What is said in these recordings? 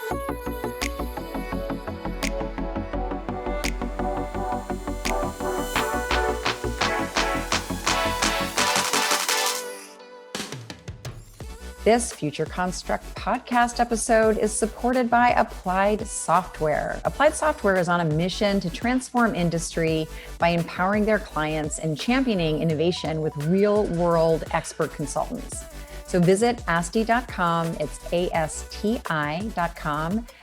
This Future Construct podcast episode is supported by Applied Software. Applied Software is on a mission to transform industry by empowering their clients and championing innovation with real-world expert consultants. So visit asti.com, it's ASTI.com,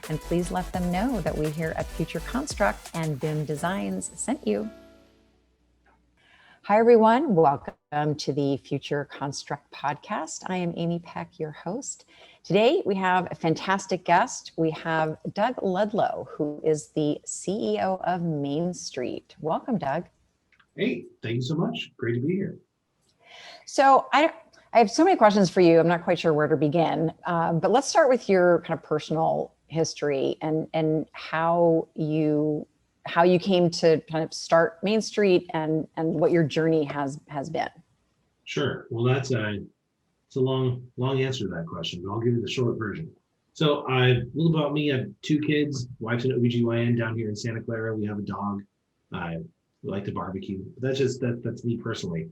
and please let them know that we here at Future Construct and BIM Designs sent you. Hi, everyone. Welcome to the Future Construct podcast. I am Amy Peck, your host. Today, we have a fantastic guest. We have Doug Ludlow, who is the CEO of Mainstreet. Welcome, Doug. Hey, thank you so much. Great to be here. So I have so many questions for you. I'm not quite sure where to begin, but let's start with your kind of personal history and how you came to kind of start Mainstreet and what your journey has been. Sure. Well, it's a long answer to that question, but I'll give you the short version. So a little about me. I have two kids, wife's an OBGYN down here in Santa Clara. We have a dog. We like to barbecue. But that's me personally.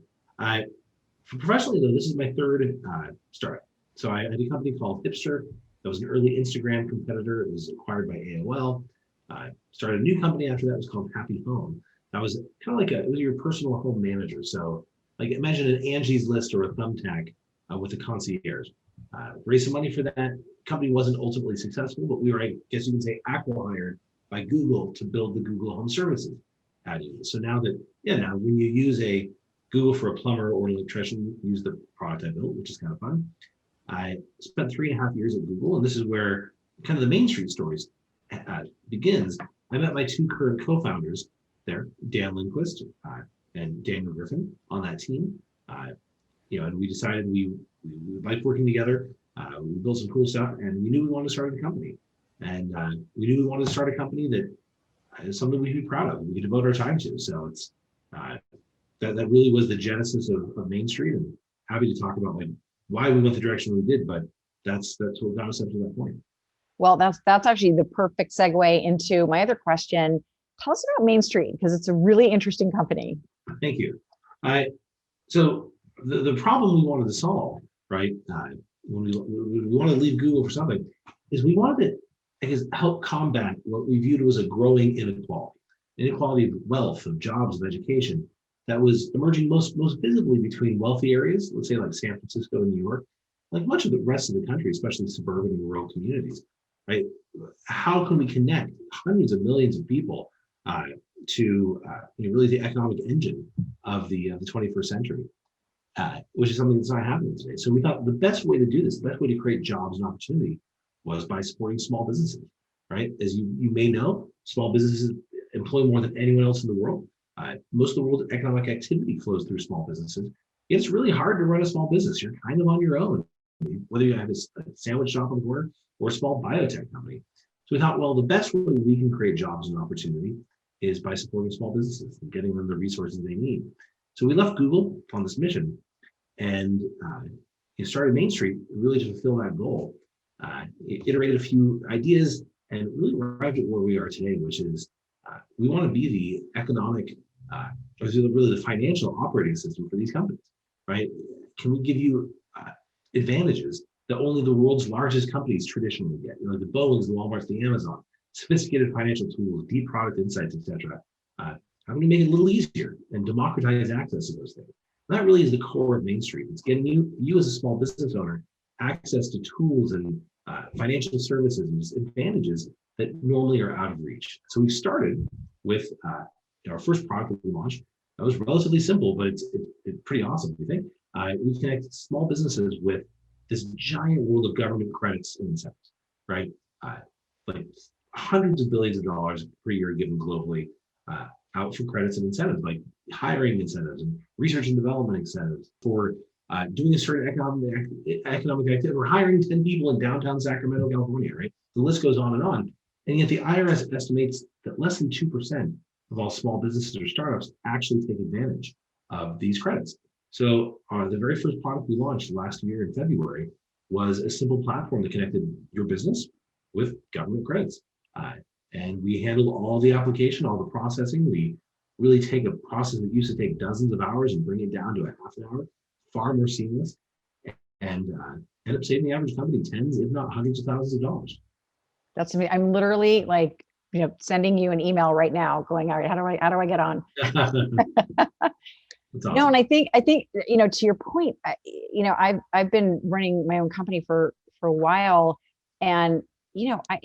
Professionally though, this is my third startup. So I had a company called Hipster. That was an early Instagram competitor. It was acquired by AOL. Started a new company after that. It was called Happy Home. That was kind of like it was your personal home manager. So like imagine an Angie's List or a Thumbtack with a concierge. Raised some money for that. Company wasn't ultimately successful, but we were, I guess you can say, acqui-hired by Google to build the Google Home Services ad unit. So now when you use a Google for a plumber or an electrician, use the product I built, which is kind of fun. I spent 3.5 years at Google, and this is where kind of the Mainstreet stories begins. I met my two current co-founders there, Dan Lindquist and Daniel Griffin, on that team. And we decided we liked working together. We built some cool stuff, and we knew we wanted to start a company. And we knew we wanted to start a company that is something we'd be proud of, we could devote our time to. So it's that really was the genesis of Mainstreet, and happy to talk about why we went the direction we did, but that's what got us up to that point. Well, that's actually the perfect segue into my other question. Tell us about Mainstreet, because it's a really interesting company. Thank you. So the problem we wanted to solve, right, when we wanted to leave Google for something, is we wanted to, I guess, help combat what we viewed as a growing inequality of wealth, of jobs, of education, that was emerging most visibly between wealthy areas, let's say like San Francisco and New York, like much of the rest of the country, especially suburban and rural communities. Right? How can we connect hundreds of millions of people to really the economic engine of the 21st century, which is something that's not happening today. So we thought the best way to do this, the best way to create jobs and opportunity, was by supporting small businesses. Right? As you may know, small businesses employ more than anyone else in the world. Most of the world's economic activity flows through small businesses. It's really hard to run a small business. You're kind of on your own, whether you have a sandwich shop on the corner or a small biotech company. So we thought, well, the best way we can create jobs and opportunity is by supporting small businesses and getting them the resources they need. So we left Google on this mission and started Mainstreet really to fulfill that goal. Iterated a few ideas and really arrived at where we are today, which is we want to be the economic, really the financial operating system for these companies, right? Can we give you advantages that only the world's largest companies traditionally get? The Boeings, the Walmarts, the Amazon, sophisticated financial tools, deep product insights, etc. How can we make it a little easier and democratize access to those things? And that really is the core of Mainstreet. It's getting you as a small business owner access to tools and financial services and just advantages that normally are out of reach. So we started with our first product that we launched. That was relatively simple, but it's pretty awesome, we think. We connect small businesses with this giant world of government credits and incentives, right? Like hundreds of billions of dollars per year given globally out for credits and incentives, like hiring incentives and research and development incentives for doing a certain economic activity, or hiring 10 people in downtown Sacramento, California, right? The list goes on. And yet the IRS estimates that less than 2% of all small businesses or startups actually take advantage of these credits. So the very first product we launched last year in February was a simple platform that connected your business with government credits. And we handle all the application, all the processing. We really take a process that used to take dozens of hours and bring it down to a half an hour, far more seamless, and end up saving the average company tens, if not hundreds of thousands of dollars. That's me. I'm literally like, sending you an email right now going, all right, how do I get on? That's awesome. No, and I think, to your point, I've been running my own company for a while, and I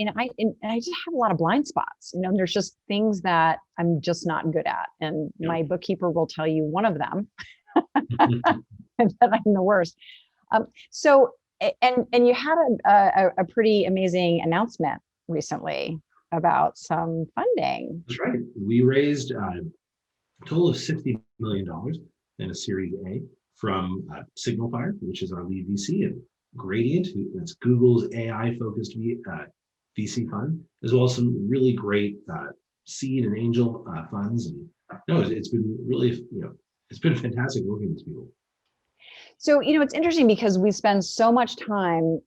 just have a lot of blind spots. There's just things that I'm just not good at, and my bookkeeper will tell you one of them, and that I'm the worst. So, and you had a pretty amazing announcement recently about some funding. That's right. We raised a total of $60 million in a Series A from Signalfire, which is our lead VC, and Gradient, that's Google's AI-focused VC fund, as well as some really great seed and angel funds. And no, it's been really, it's been fantastic working with these people. So, it's interesting because we spend so much time,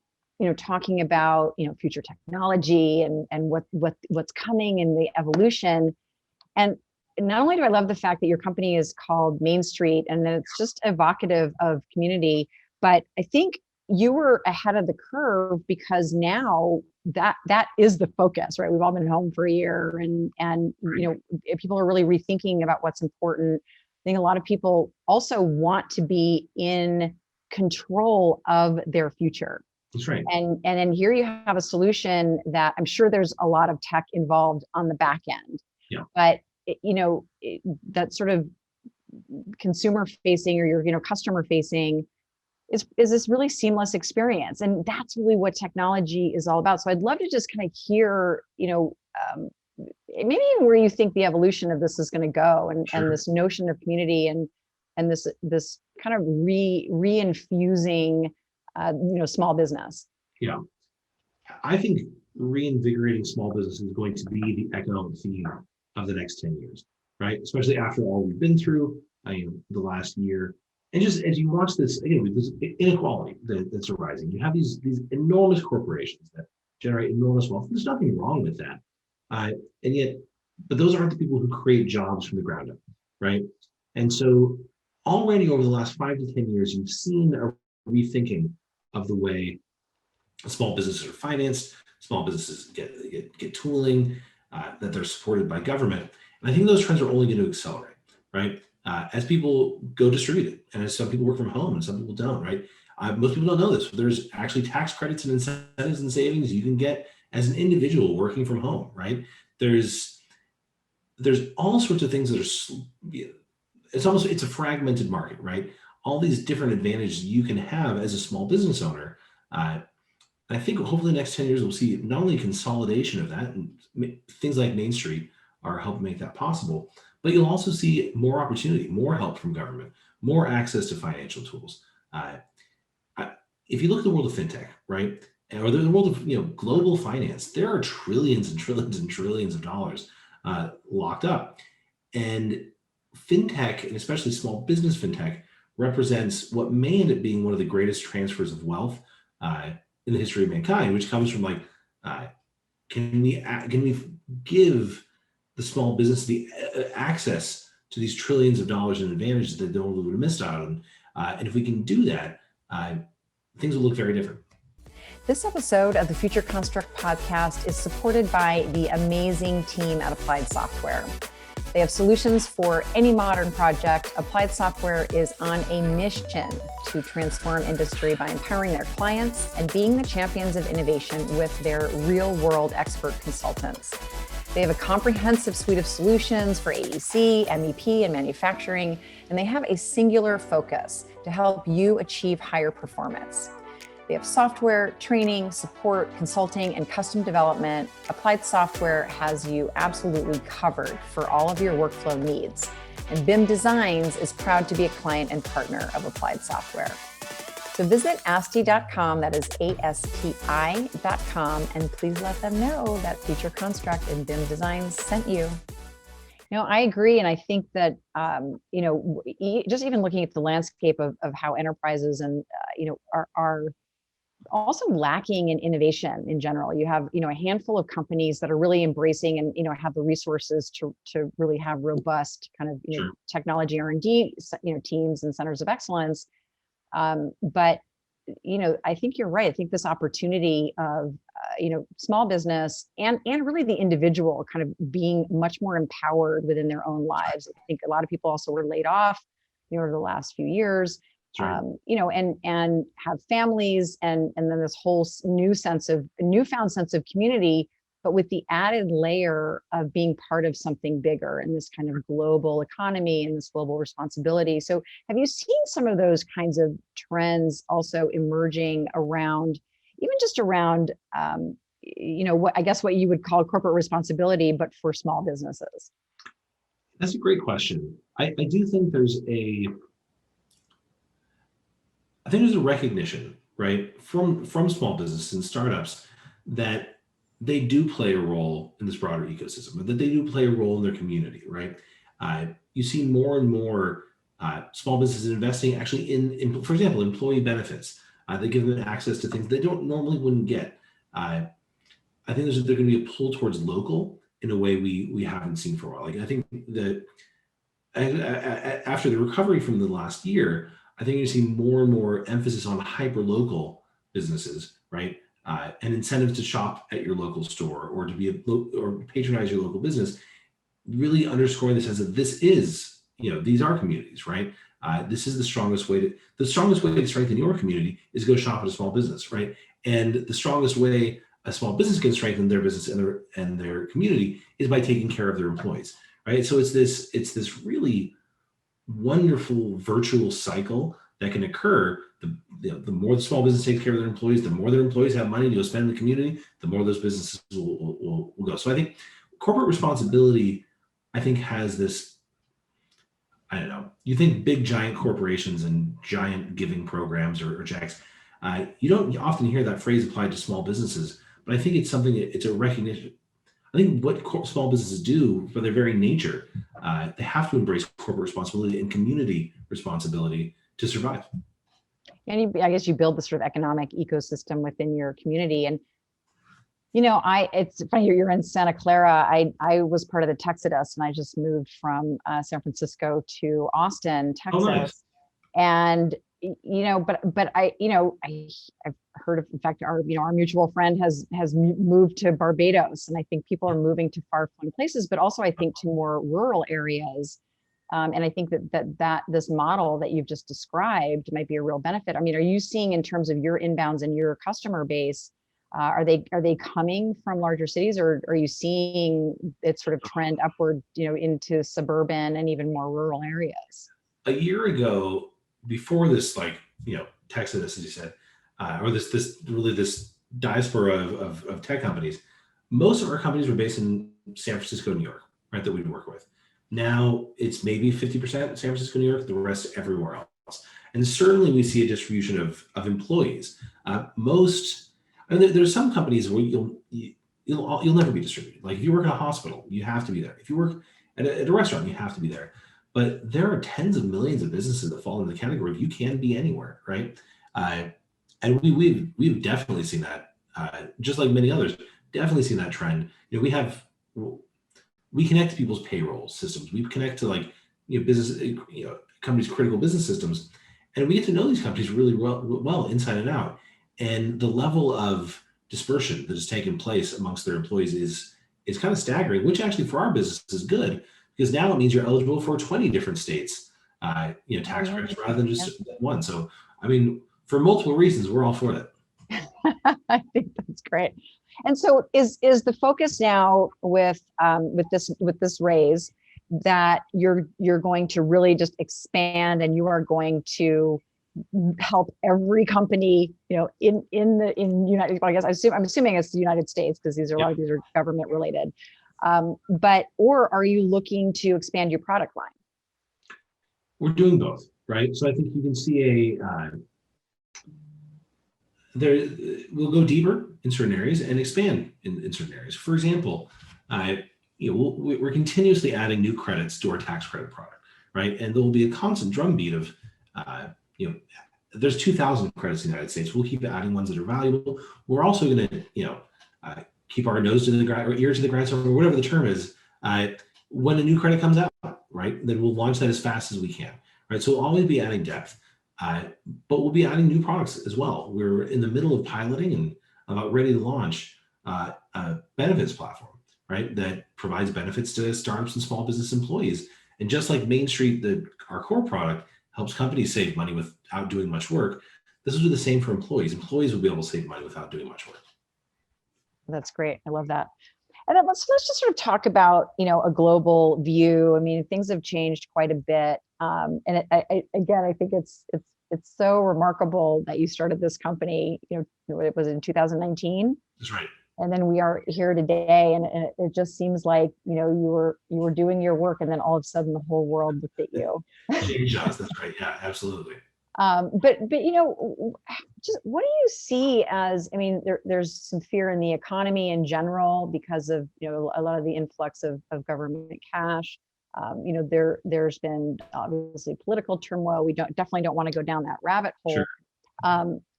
talking about, future technology and what's coming in the evolution. And not only do I love the fact that your company is called Mainstreet and that it's just evocative of community, but I think you were ahead of the curve because now that is the focus, right? We've all been home for a year, and people are really rethinking about what's important. I think a lot of people also want to be in control of their future. That's right. And then here you have a solution that I'm sure there's a lot of tech involved on the back end. Yeah. But that sort of consumer facing or your customer facing is this really seamless experience, and that's really what technology is all about. So I'd love to just kind of hear maybe where you think the evolution of this is going to go, and Sure. and this notion of community and this kind of re-infusing small business. Yeah, I think reinvigorating small business is going to be the economic theme of the next 10 years, right? Especially after all we've been through the last year. And just as you watch this, again, with this inequality that's arising, you have these enormous corporations that generate enormous wealth. There's nothing wrong with that. And yet, but those aren't the people who create jobs from the ground up, right? And so already over the last 5 to 10 years, you've seen a rethinking of the way small businesses are financed, small businesses get tooling, that they're supported by government. And I think those trends are only going to accelerate, right? As people go distributed, and as some people work from home and some people don't, right? Most people don't know this, but there's actually tax credits and incentives and savings you can get as an individual working from home, right? There's all sorts of things that are, it's a fragmented market, right? All these different advantages you can have as a small business owner. I think hopefully the next 10 years, we'll see not only consolidation of that, and things like Mainstreet are helping make that possible, but you'll also see more opportunity, more help from government, more access to financial tools. If you look at the world of fintech, right, or the world of global finance, there are trillions and trillions and trillions of dollars locked up. And fintech, and especially small business fintech, represents what may end up being one of the greatest transfers of wealth in the history of mankind, which comes from can we give the small business the access to these trillions of dollars in advantages that they would have missed out on, and if we can do that, things will look very different. This episode of the Future Construct podcast is supported by the amazing team at Applied Software. They have solutions for any modern project. Applied Software is on a mission to transform industry by empowering their clients and being the champions of innovation with their real-world expert consultants. They have a comprehensive suite of solutions for AEC, MEP, and manufacturing, and they have a singular focus to help you achieve higher performance. They have software, training, support, consulting, and custom development. Applied Software has you absolutely covered for all of your workflow needs. And BIM Designs is proud to be a client and partner of Applied Software. So visit ASTI.com, that is ASTI.com, and please let them know that Future Construct and BIM Designs sent you. I agree. And I think that, just even looking at the landscape of how enterprises and, also lacking in innovation in general. You have, a handful of companies that are really embracing and, have the resources to really have robust kind of, Sure. technology R&D, teams and centers of excellence. But, I think you're right. I think this opportunity of, small business and really the individual kind of being much more empowered within their own lives. I think a lot of people also were laid off, over the last few years. Right. And have families and then this whole newfound sense of community, but with the added layer of being part of something bigger in this kind of global economy and this global responsibility. So have you seen some of those kinds of trends also emerging around, even just around, what you would call corporate responsibility, but for small businesses? That's a great question. I do think there's a recognition, right, from small businesses and startups that they do play a role in this broader ecosystem, but that they do play a role in their community, right? You see more and more small businesses investing actually in, for example, employee benefits. They give them access to things they don't normally wouldn't get. I think there's going to be a pull towards local in a way we haven't seen for a while. Like I think that after the recovery from the last year, I think you see more and more emphasis on hyper-local businesses, right? And incentives to shop at your local store or or patronize your local business, really underscoring the sense that this is, these are communities, right? This is the strongest way to strengthen your community is go shop at a small business, right? And the strongest way a small business can strengthen their business and their community is by taking care of their employees, right? So it's this really wonderful virtual cycle that can occur. The more the small business takes care of their employees, the more their employees have money to go spend in the community, the more those businesses will go. So I think corporate responsibility, I think, has this, I don't know, you think big giant corporations and giant giving programs or checks, you don't often hear that phrase applied to small businesses, but I think it's something, it's a recognition. I think what small businesses do by their very nature, they have to embrace corporate responsibility and community responsibility to survive. And I guess you build this sort of economic ecosystem within your community. And, it's funny, you're in Santa Clara. I was part of the Texodus, and I just moved from San Francisco to Austin, Texas. Oh, nice. And, but I've heard of, in fact, our mutual friend has moved to Barbados. And I think people are moving to far-flung places, but also I think to more rural areas. And I think that this model that you've just described might be a real benefit. I mean, are you seeing in terms of your inbounds and your customer base, are they coming from larger cities, or are you seeing it sort of trend upward, into suburban and even more rural areas? A year ago, before this, Texas, as you said, or this diaspora of tech companies, most of our companies were based in San Francisco, New York, right, that we work with. Now it's maybe 50% San Francisco, New York, the rest everywhere else. And certainly we see a distribution of employees. There's some companies where you'll never be distributed. Like if you work in a hospital, you have to be there. If you work at a restaurant, you have to be there. But there are tens of millions of businesses that fall into the category of you can be anywhere, right? And we've definitely seen that, just like many others, definitely seen that trend. We connect to people's payroll systems. We connect to business, companies' critical business systems, and we get to know these companies really well inside and out. And the level of dispersion that has taken place amongst their employees is kind of staggering, which actually for our business is good, because now it means you're eligible for 20 different states, tax credits rather than just one. So, I mean, for multiple reasons, we're all for that. I think that's great. And so is the focus now with this raise that you're going to really just expand, and you are going to help every company, in United, I guess I'm assuming it's the United States, because a lot of these are government related. Or are you looking to expand your product line? We're doing both, right? So I think you can see we'll go deeper in certain areas and expand in certain areas. For example, we're continuously adding new credits to our tax credit product, right? And there will be a constant drumbeat of there's 2,000 credits in the United States. We'll keep adding ones that are valuable. We're also going to, keep our nose to the ground or ear to the grindstone, or whatever the term is. When a new credit comes out, right, then we'll launch that as fast as we can, right? So we'll always be adding depth, but we'll be adding new products as well. We're in the middle of piloting and about ready to launch a benefits platform, right, that provides benefits to startups and small business employees. And just like Mainstreet, our core product, helps companies save money without doing much work, this will do the same for employees. Employees will be able to save money without doing much work. That's great. I love that. And then let's just sort of talk about, a global view. I mean, things have changed quite a bit. And again, I think it's so remarkable that you started this company, it was in 2019. That's right. And then we are here today, and it just seems like, you were doing your work, and then all of a sudden the whole world looked at you. Change us. That's right. Yeah, absolutely. But just what do you see as, I mean, there's some fear in the economy in general because of, a lot of the influx of government cash. There's been obviously political turmoil. We definitely don't want to go down that rabbit hole. Sure.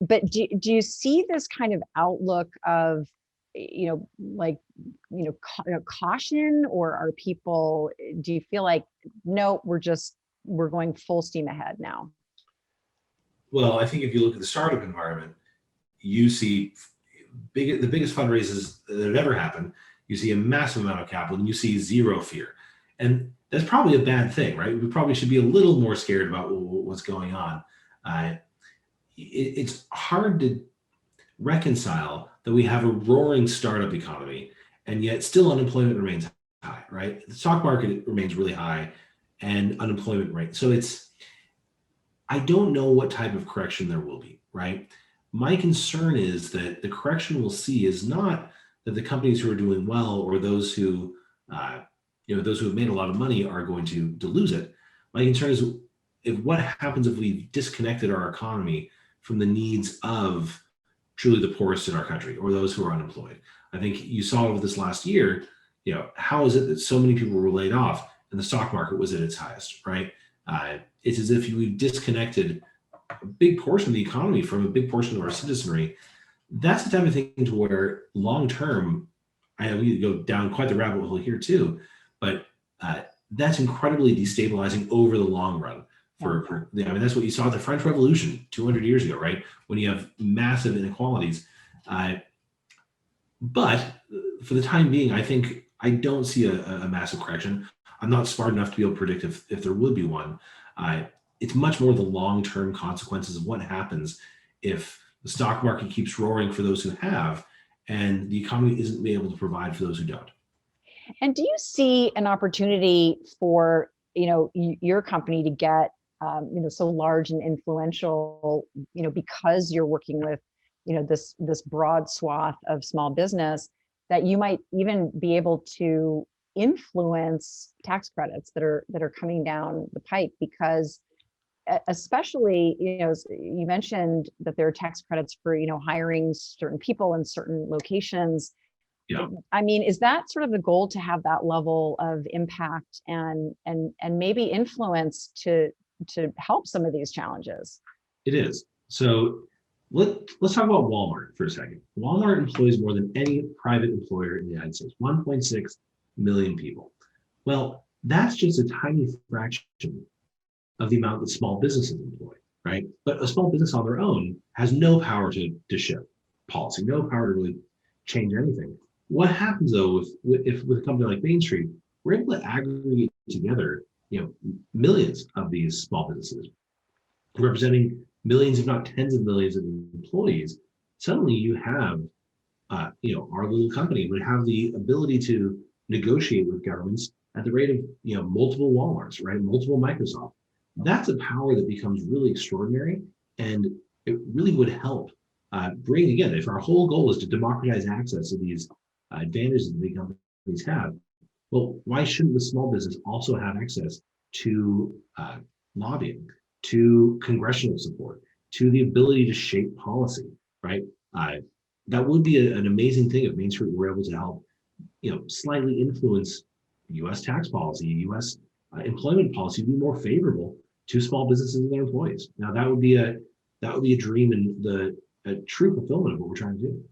But do you see this kind of outlook of, caution, or are people, do you feel like, no, we're going full steam ahead now? Well, I think if you look at the startup environment, you see the biggest fundraisers that have ever happened. You see a massive amount of capital, and you see zero fear. And that's probably a bad thing, right? We probably should be a little more scared about what's going on. It's hard to reconcile that we have a roaring startup economy, and yet still unemployment remains high, right? The stock market remains really high, and unemployment rate. So I don't know what type of correction there will be, right? My concern is that the correction we'll see is not that the companies who are doing well, or those who, those who have made a lot of money, are going to lose it. My concern is what happens if we've disconnected our economy from the needs of truly the poorest in our country, or those who are unemployed. I think you saw over this last year, how is it that so many people were laid off and the stock market was at its highest, right? It's as if we've disconnected a big portion of the economy from a big portion of our citizenry. That's the type of thing to where long-term, I know we go down quite the rabbit hole here too, but that's incredibly destabilizing over the long run. That's what you saw at the French Revolution 200 years ago, right? When you have massive inequalities. But for the time being, I don't see a massive correction. I'm not smart enough to be able to predict if there would be one. It's much more the long-term consequences of what happens if the stock market keeps roaring for those who have, and the economy isn't able to provide for those who don't. And do you see an opportunity for, your company to get, so large and influential, because you're working with, this broad swath of small business, that you might even be able to influence tax credits that are coming down the pike? Because especially, you mentioned that there are tax credits for, hiring certain people in certain locations. Yeah. I mean, is that sort of the goal, to have that level of impact and maybe influence to help some of these challenges? It is. So let's talk about Walmart for a second. Walmart employs more than any private employer in the United States, 1.6 million people. Well, that's just a tiny fraction of the amount that small businesses employ, right? But a small business on their own has no power to shift policy, no power to really change anything. What happens though with a company like Mainstreet, we're able to aggregate together, millions of these small businesses, representing millions, if not tens of millions of employees. Suddenly you have, our little company would have the ability to negotiate with governments at the rate of, multiple Walmarts, right? Multiple Microsoft. That's a power that becomes really extraordinary, and it really would help bring, again, if our whole goal is to democratize access to these advantages that big companies have, well, why shouldn't the small business also have access to lobbying, to congressional support, to the ability to shape policy, right? That would be an amazing thing if Mainstreet were able to help, slightly influence U.S. tax policy, U.S. Employment policy to be more favorable to small businesses and their employees. Now, that would be that would be a dream and a true fulfillment of what we're trying to do.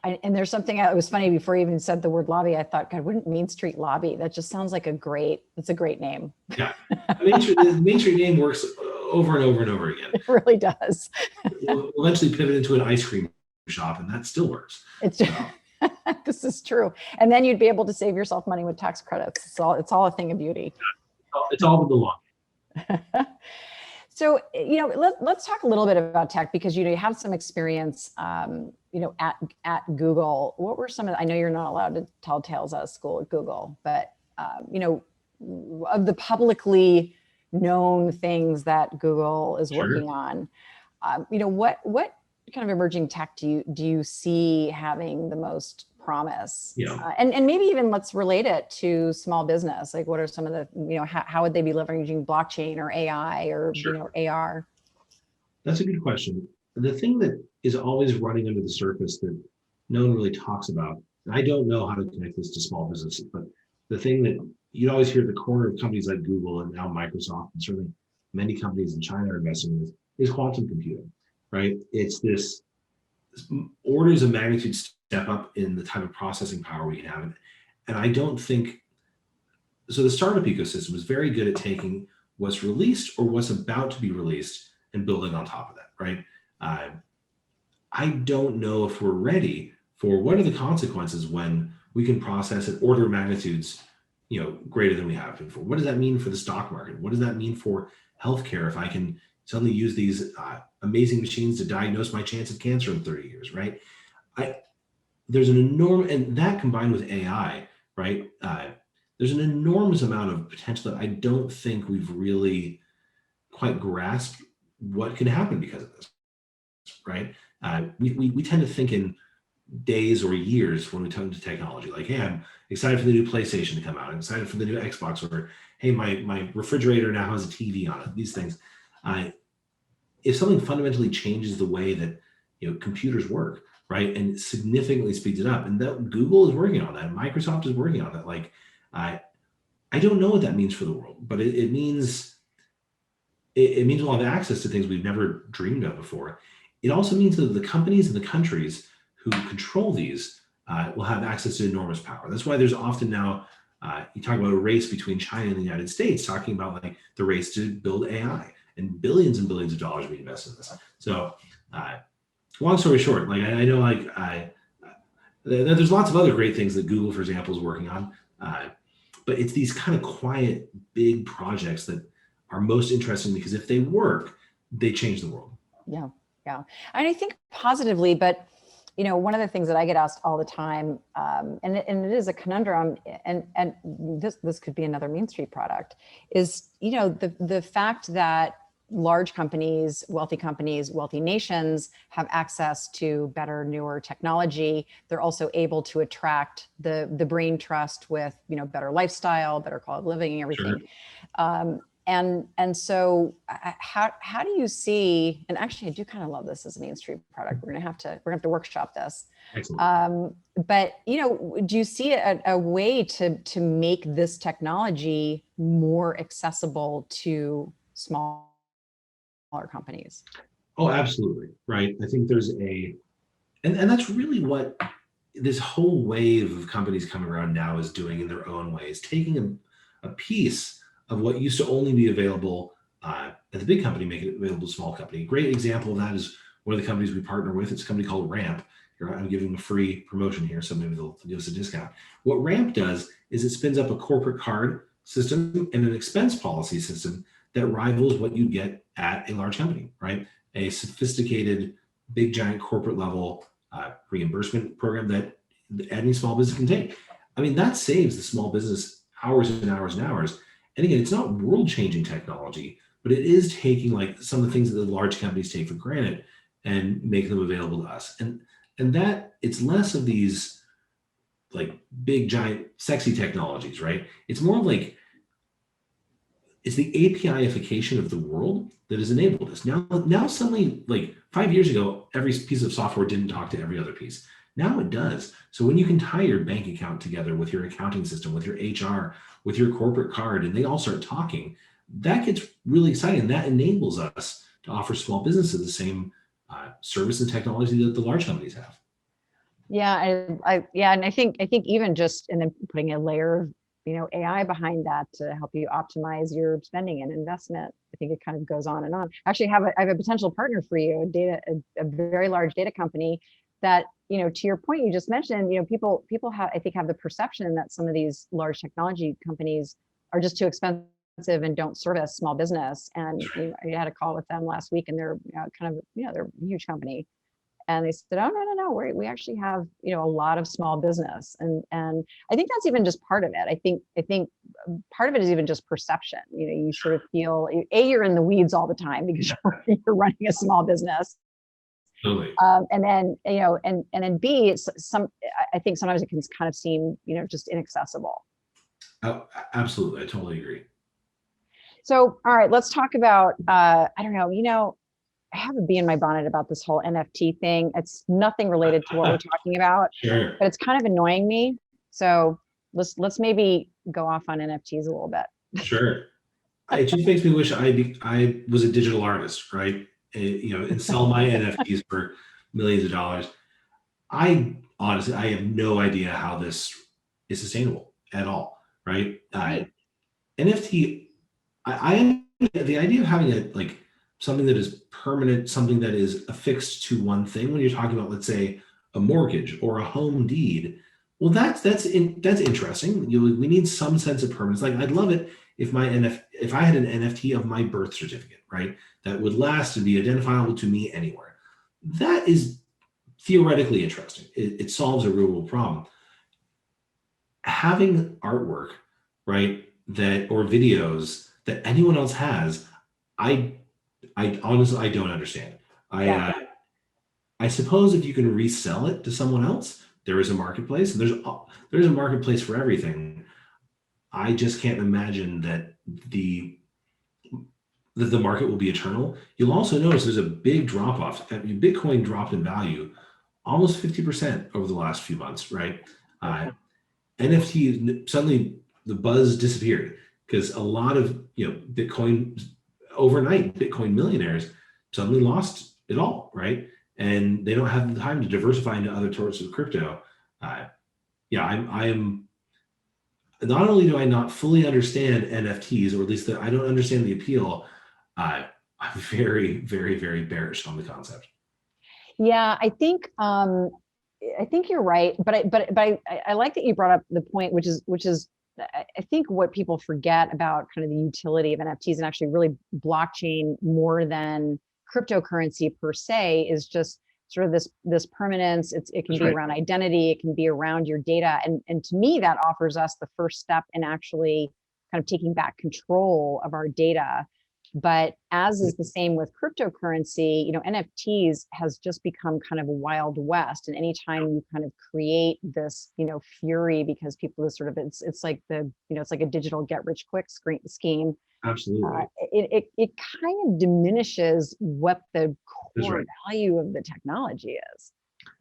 And there's something, it was funny before you even said the word lobby, I thought, God, wouldn't Mainstreet lobby? That just sounds like it's a great name. Yeah, the Mainstreet name works over and over and over again. It really does. We'll eventually pivot into an ice cream shop, and that still works. It's just, this is true. And then you'd be able to save yourself money with tax credits. It's all a thing of beauty. It's all in the long. So, let's talk a little bit about tech, because, you have some experience, at Google. What were some of I know you're not allowed to tell tales out of school at Google, but, of the publicly known things that Google is working on, what kind of emerging tech do you see having the most promise? And maybe even let's relate it to small business. Like, what are some of the, how would they be leveraging blockchain or AI or, AR? That's a good question. The thing that is always running under the surface that no one really talks about, and I don't know how to connect this to small businesses, but the thing that you always hear at the corner of companies like Google and now Microsoft, and certainly many companies in China are investing in this, is quantum computing, right? It's this orders of magnitude step up in the type of processing power we can have. And I don't think, so the startup ecosystem is very good at taking what's released or what's about to be released and building on top of that, right? I don't know if we're ready for what are the consequences when we can process at order of magnitudes, greater than we have before. What does that mean for the stock market? What does that mean for healthcare if I can suddenly use these amazing machines to diagnose my chance of cancer in 30 years, right? There's an enormous, and that combined with AI, right? There's an enormous amount of potential that I don't think we've really quite grasped what can happen because of this, right? We tend to think in days or years when we turn to technology, like, hey, I'm excited for the new PlayStation to come out. I'm excited for the new Xbox, or hey, my refrigerator now has a TV on it. These things. If something fundamentally changes the way that computers work, right, and significantly speeds it up, and that Google is working on that, Microsoft is working on that. Like, I don't know what that means for the world, but it means we'll have access to things we've never dreamed of before. It also means that the companies and the countries who control these will have access to enormous power. That's why there's often now, you talk about a race between China and the United States, talking about like the race to build AI, and billions of dollars being invested in this. So long story short, like I know there's lots of other great things that Google, for example, is working on. But it's these kind of quiet, big projects that are most interesting, because if they work, they change the world. Yeah. And I think positively, but one of the things that I get asked all the time, and it is a conundrum, and this could be another Mainstreet product, is the fact that large companies, wealthy nations have access to better, newer technology. They're also able to attract the brain trust with better lifestyle, better quality of living, and everything. Sure. And so how do you see, and actually I do kind of love this as a Mainstreet product. We're gonna have to workshop this. Excellent. But do you see a way to make this technology more accessible to smaller companies? Oh, absolutely. Right. I think there's and that's really what this whole wave of companies coming around now is doing in their own ways, taking a piece of what used to only be available at the big company, make it available to small company. A great example of that is one of the companies we partner with. It's a company called Ramp. I'm giving them a free promotion here, so maybe they'll give us a discount. What Ramp does is it spins up a corporate card system and an expense policy system that rivals what you get at a large company, right? A sophisticated, big, giant corporate level reimbursement program that any small business can take. I mean, that saves the small business hours and hours and hours. And again, it's not world-changing technology, but it is taking like some of the things that the large companies take for granted and make them available to us. And that it's less of these like big, giant, sexy technologies, right? It's more like it's the API-ification of the world that has enabled this. Now suddenly, like 5 years ago, every piece of software didn't talk to every other piece. Now it does. So when you can tie your bank account together with your accounting system, with your HR, with your corporate card, and they all start talking, that gets really exciting. That enables us to offer small businesses the same service and technology that the large companies have. Yeah, and I think even just and then putting a layer of AI behind that to help you optimize your spending and investment. I think it kind of goes on and on. Actually, I have a potential partner for you, a very large data company that to your point you just mentioned, people have I think have the perception that some of these large technology companies are just too expensive and don't service small business. And I had a call with them last week, and they're kind of they're a huge company. And they said, "Oh, no, we actually have a lot of small business," and I think that's even just part of it. I think part of it is even just perception. You sort of feel you're in the weeds all the time because you're running a small business, Totally. and then and then B, I think sometimes it can kind of seem just inaccessible. Oh, absolutely, I totally agree. So, all right, let's talk about I don't know. I have a bee in my bonnet about this whole NFT thing. It's nothing related to what we're talking about, Sure. but it's kind of annoying me. So let's maybe go off on NFTs a little bit. Sure. It just makes me wish I was a digital artist, right? And sell my NFTs for millions of dollars. I honestly, I have no idea how this is sustainable at all, right? Right. NFT, the idea of having something that is permanent, something that is affixed to one thing. When you're talking about, let's say, a mortgage or a home deed, well, that's interesting. We need some sense of permanence. Like, I'd love it if if I had an NFT of my birth certificate, right, that would last and be identifiable to me anywhere. That is theoretically interesting. It solves a real world problem. Having artwork, right, that or videos that anyone else has, I I honestly, I don't understand. I Yeah. I suppose if you can resell it to someone else, there is a marketplace, and there's a marketplace for everything. I just can't imagine that the market will be eternal. You'll also notice there's a big drop off. Bitcoin dropped in value almost 50% over the last few months, right? Uh, NFT, suddenly the buzz disappeared because a lot of Bitcoin overnight, Bitcoin millionaires suddenly lost it all, right? And they don't have the time to diversify into other sorts of crypto. Uh, yeah, I am. Not only do I not fully understand NFTs, or at least that I don't understand the appeal, I'm very, very, very bearish on the concept. Yeah, I think you're right, but I like that you brought up the point, which is I think what people forget about kind of the utility of NFTs and actually really blockchain more than cryptocurrency per se is just sort of this permanence. It can That's be right. around identity, it can be around your data, and to me that offers us the first step in actually kind of taking back control of our data. But as is the same with cryptocurrency, NFTs has just become kind of a wild west. And anytime you kind of create this, fury because people are sort of it's like it's like a digital get rich quick scheme. Absolutely. It kind of diminishes what the That's core right. value of the technology is.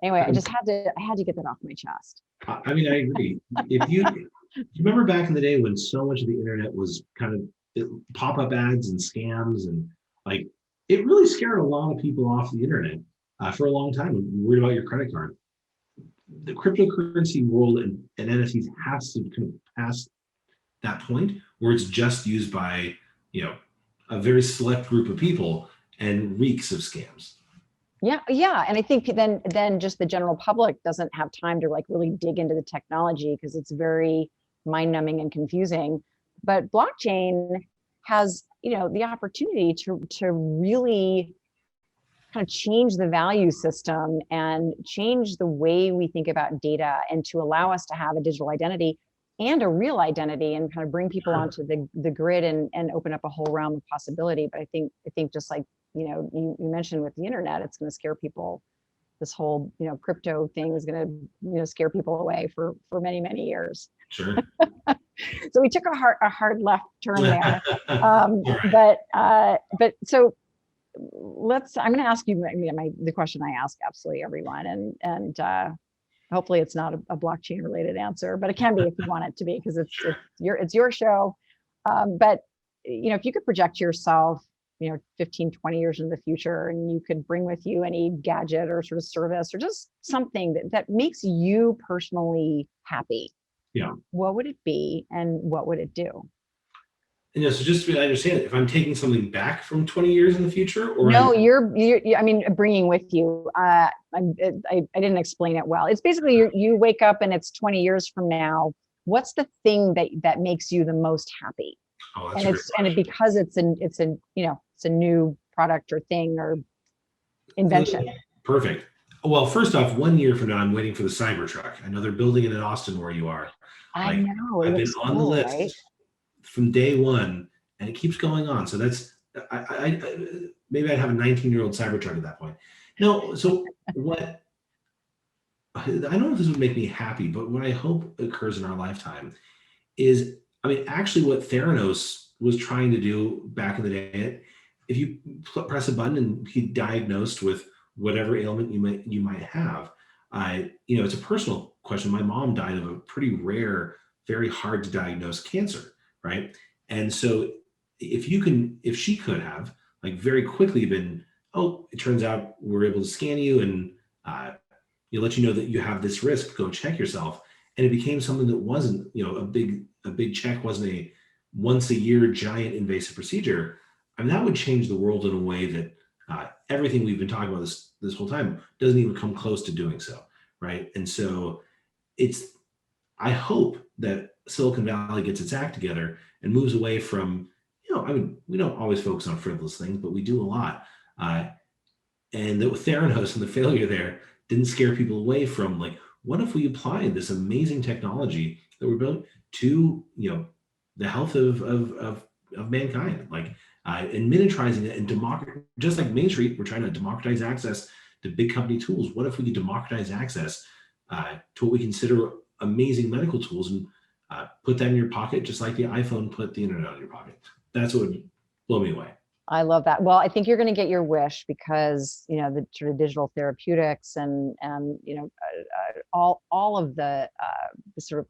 Anyway, I had to get that off my chest. I mean, I agree. If you remember back in the day when so much of the internet was kind of pop-up ads and scams, and like it really scared a lot of people off the internet for a long time. Worried about your credit card. The cryptocurrency world and NFTs has to kind of pass that point where it's just used by a very select group of people and reeks of scams. Yeah, and I think then just the general public doesn't have time to like really dig into the technology because it's very mind numbing and confusing. But blockchain has the opportunity to really kind of change the value system and change the way we think about data and to allow us to have a digital identity and a real identity and kind of bring people Sure. onto the grid and open up a whole realm of possibility. But I think just like you mentioned with the internet, it's going to scare people. This whole crypto thing is going to scare people away for many years. Sure. So we took a hard left turn there. All right. But so I'm going to ask you the question I ask absolutely everyone, and hopefully it's not a blockchain related answer, but it can be if you want it to be because it's Sure. it's your show. But if you could project yourself 15, 20 years in the future, and you could bring with you any gadget or sort of service or just something that makes you personally happy, Yeah. what would it be and what would it do? So just to understand, if I'm taking something back from 20 years in the future, or No, I mean, bringing with you. I didn't explain it well. It's basically you wake up and it's 20 years from now. What's the thing that makes you the most happy? oh, that's And a great question. because it's a new product or thing or invention. Perfect. Well, first off, 1 year from now, I'm waiting for the Cybertruck. I know they're building it in Austin where you are. I Like, know it I've been looks on the cool, right? list from day one, and it keeps going on. So that's maybe I'd have a 19-year-old Cybertruck at that point. No, so what? I don't know if this would make me happy, but what I hope occurs in our lifetime is, I mean, actually, what Theranos was trying to do back in the day. If you press a button and he diagnosed with whatever ailment you might have, it's a personal question. My mom died of a pretty rare, very hard to diagnose cancer, right? And so, if she could have like very quickly been, oh, it turns out we're able to scan you and let you know that you have this risk. Go check yourself, and it became something that wasn't, a big check, wasn't a once a year giant invasive procedure. I mean, that would change the world in a way that everything we've been talking about this whole time doesn't even come close to doing so, right? And so it's I hope that Silicon Valley gets its act together and moves away from, I mean, we don't always focus on frivolous things, but we do a lot. Uh, and that with Theranos and the failure there didn't scare people away from, like, what if we applied this amazing technology that we're building to, the health of mankind, like, and miniaturizing it and just like Mainstreet, we're trying to democratize access to big company tools. What if we could democratize access to what we consider amazing medical tools and put that in your pocket, just like the iPhone put the internet in your pocket? That's what would blow me away. I love that. Well, I think you're going to get your wish because, the sort of digital therapeutics and all of the sort of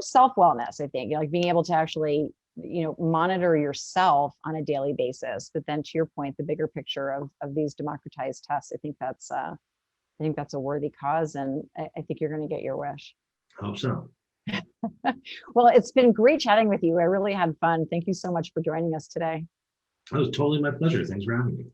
self-wellness, I think, like being able to actually, monitor yourself on a daily basis. But then to your point, the bigger picture of these democratized tests, I think that's a worthy cause. And I think you're going to get your wish. I hope so. Well, it's been great chatting with you. I really had fun. Thank you so much for joining us today. That was totally my pleasure. Thanks for having me.